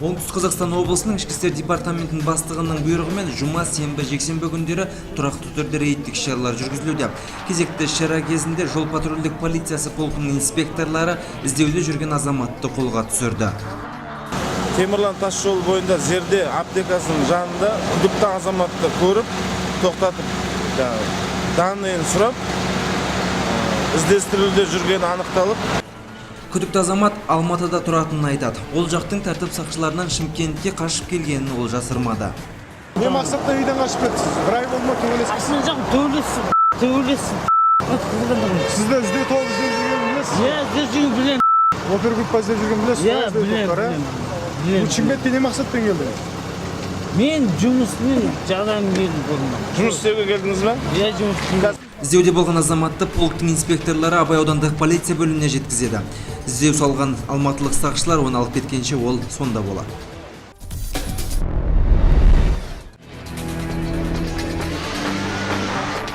Оңтүстік Қазақстан облысының ішкі істер департаментінің бастығының бұйрығымен жұма, сенбі, жексенбі күндері тұрақты түрде рейдтік іс-шаралар жүргізілуде. Кезекті іс-шара кезінде жол патрульдік полициясы полкының инспекторлары іздеуде жүрген азаматты қолға түсірді. Темірлан тас жол бойында Зерде аптекасының жанында күдікті азаматты көріп, тоқтатып, данныйын сұрап, іздестірілуде жүргені анықталып, күдікті азамат Алматыда тұратынын айтады. Ол жақтың тәртіп сақшыларынан Шымкентке қашып келгенін ол жасырмады. Не мақсатта үйден қашып кеттіңіз? Bir ай болды ма төбелескісіз? Төбелесін. Сізді іздеу тобы іздеп жүргенін білесіз? Иә, іздеп жүрген білем. Опергруппа іздеп жүргенін білесіз? Иә, білем. Шымкентке не мақсатпен келдіңіз? Мен жұмыспен жағдайым келдім. жұмыс істеуге келдіңіз бе? Иә, жұмыспен. Іздеуде болған азаматты полктың инспекторлары Абай аудандық полиция бөліміне жеткізеді. Іздеу салған алматылық сақшылар оны алып кеткенше ол сонда болады.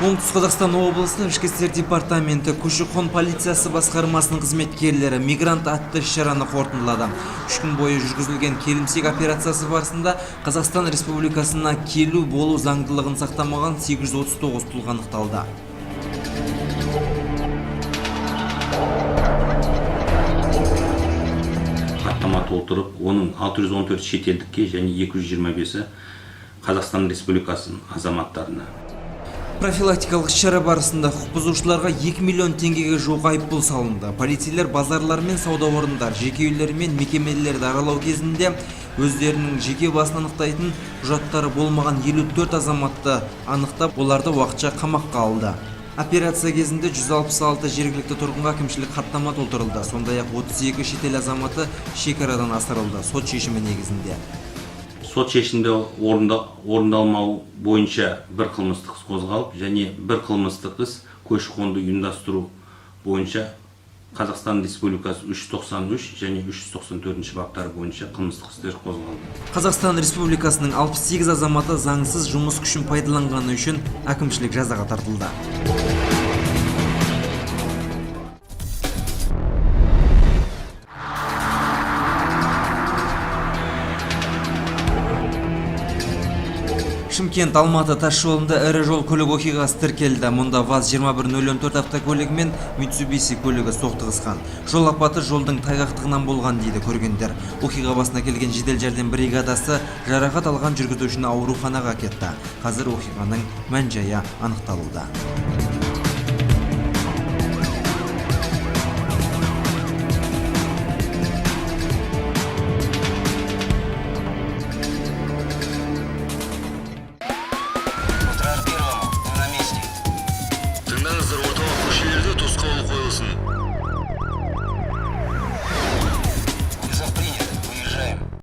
Оңтүстік Қазақстан облысының ішкі істер департаменті көші-қон полициясы басқармасының қызметкерлері мигрант атты іс-шараны қорытындылады. 3 күн бойы жүргізілген келімсек операциясы барысында Қазақстан Республикасына келу болу заңдылығын сақтамаған 839 тұлға анықталды. Хаттама толтырып, оның 614 шетелдікке және 225-і Қазақстан Республикасының азаматтарына. Профилактикалық іс-шара барысында құқық бұзушыларға 2 миллион теңгеге жуық айыппұл салынды. Полицейлер базарлар мен сауда орындар, жеке үйлер мен мекемелерді аралау кезінде өздерінің жеке басын анықтайтын құжаттары болмаған 54 азаматты анықтап, оларды уақытша қамаққа алды. Операция кезінде 166 жергілікті тұрғынға әкімшілік хаттама толтырылды. Сондай-ақ 32 шетел азаматы шекарадан асырылды сот шешімі негізінде. Сот шешімді орындалмау бойынша бір қылмыстық іс қозғалып, және бір қылмыстық іс көші-қонды ұйымдастыру бойынша Қазақстан Республикасы 393 және 394 баптары бойынша қылмыстық істер қозғалды. Қазақстан Республикасының 68 азаматы заңсыз жұмыс күшін пайдаланғаны үшін әкімшілік жазаға тартылды. Шымкент Алматы тас жолында ірі жол көлік оқиғасы тіркелді. Мұнда ВАЗ-2104 автокөлігі мен Mitsubishi көлігі соқтығысқан. Жол апаты жолдың тайғақтығынан болған дейді көргендер. Оқиға басына келген жедел жәрдем бригадасы жарақат алған жүргізушіні ауруханаға кетті. Қазір оқиғаның мән-жайы анықталуда.